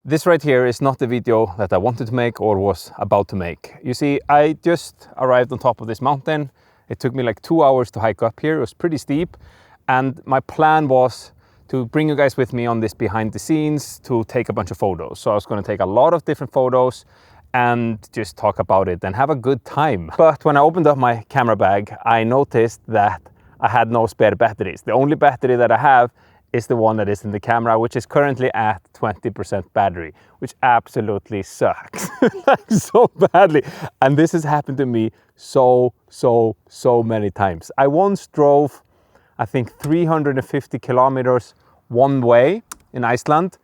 This right here is not the video that I wanted to make or was about to make. You see, I just arrived on top of this mountain. It took me like 2 hours to hike up here. It was pretty steep. And my plan was to bring you guys with me on this behind the scenes to take a bunch of photos. So I was going to take a lot of different photos and just talk about it and have a good time. But when I opened up my camera bag, I noticed that I had no spare batteries. The only battery that I have is the one that is in the camera, which is currently at 20% battery, which absolutely sucks, like so badly. And this has happened to me so many times. I once drove, I think 350 kilometers one way in Iceland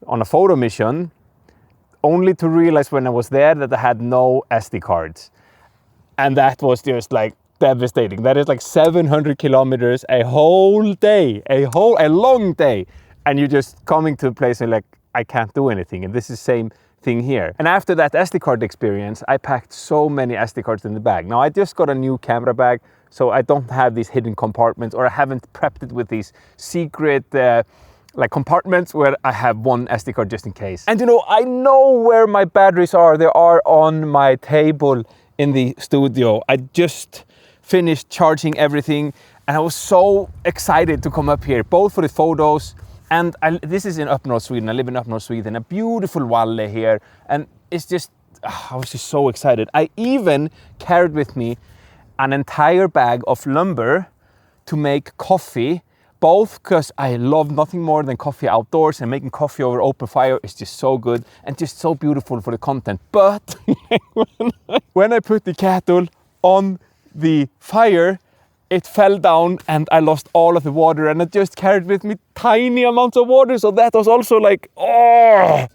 on a photo mission, only to realize when I was there that I had no SD cards. And that was just like devastating. That is like 700 kilometers, a whole day, a long day. And you're just coming to a place and like, I can't do anything. And this is the same thing here. And after that SD card experience, I packed so many SD cards in the bag. Now I just got a new camera bag, so I don't have these hidden compartments, or I haven't prepped it with these secret like compartments where I have one SD card just in case. And you know, I know where my batteries are. They are on my table in the studio. I just finished charging everything and I was so excited to come up here, both for the photos and this is in up north Sweden. I live in up north Sweden, a beautiful valley here, and it's just, I was just so excited. I even carried with me an entire bag of lumber to make coffee, both because I love nothing more than coffee outdoors, and making coffee over open fire is just so good and just so beautiful for the content. But when I put the kettle on the fire, it fell down and I lost all of the water, and I just carried with me tiny amounts of water, so that was also like, oh!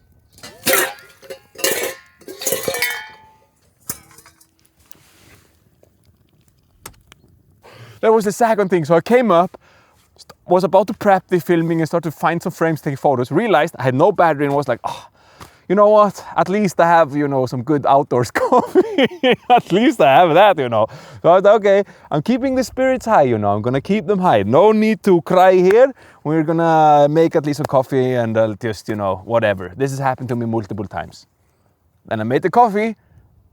That was the second thing. So I came up, was about to prep the filming and start to find some frames, take photos, realized I had no battery and was like, oh, you know what, at least I have, you know, some good outdoors coffee. At least I have that, you know. So I thought, okay, I'm keeping the spirits high, you know, I'm gonna keep them high. No need to cry here. We're gonna make at least some coffee and I'll just, you know, whatever. This has happened to me multiple times. And I made the coffee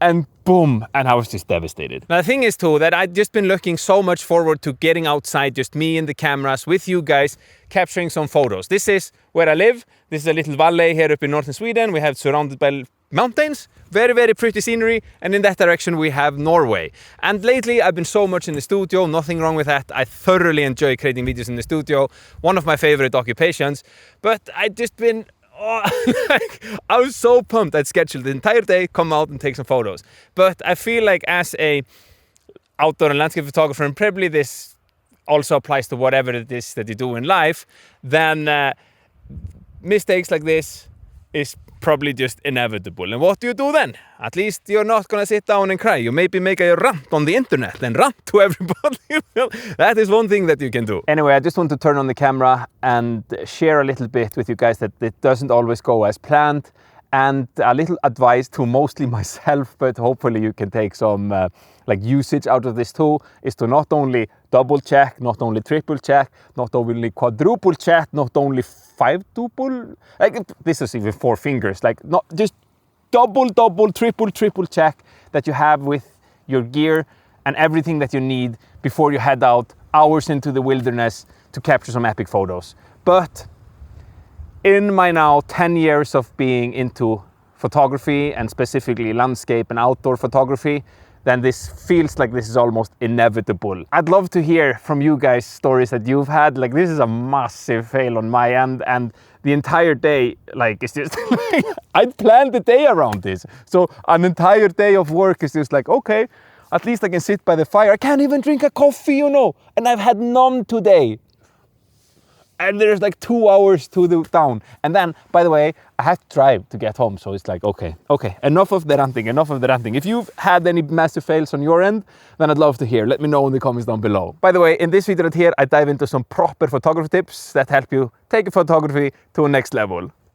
and boom, and I was just devastated. Now the thing is too, that I've just been looking so much forward to getting outside, just me and the cameras with you guys, capturing some photos. This is where I live. This is a little valley here up in northern Sweden. We have surrounded by mountains, very pretty scenery, and in that direction we have Norway. And lately I've been so much in the studio, nothing wrong with that. I thoroughly enjoy creating videos in the studio, one of my favorite occupations, but I've just been, I was so pumped. I'd scheduled the entire day, come out and take some photos. But I feel like as a outdoor and landscape photographer, and probably this also applies to whatever it is that you do in life, then mistakes like this is probably just inevitable. And what do you do then? At least you're not gonna sit down and cry. You maybe make a rant on the internet and rant to everybody. That is one thing that you can do. Anyway, I just want to turn on the camera and share a little bit with you guys that it doesn't always go as planned, and a little advice to mostly myself, but hopefully you can take some like usage out of this too, is to not only double check, not only triple check, not only quadruple check, not only five-tuple, like this is even 4 fingers, like not just double, triple check that you have with your gear and everything that you need before you head out hours into the wilderness to capture some epic photos. But in my now 10 years of being into photography, and specifically landscape and outdoor photography, then this feels like this is almost inevitable. I'd love to hear from you guys stories that you've had. Like, this is a massive fail on my end, and the entire day, like, it's just I planned the day around this. So an entire day of work is just like, okay, at least I can sit by the fire. I can't even drink a coffee, you know, and I've had none today. And there's like 2 hours to the town. And then, by the way, I have to drive to get home. So it's like, okay, enough of the ranting. If you've had any massive fails on your end, then I'd love to hear. Let me know in the comments down below. By the way, in this video right here, I dive into some proper photography tips that help you take your photography to a next level.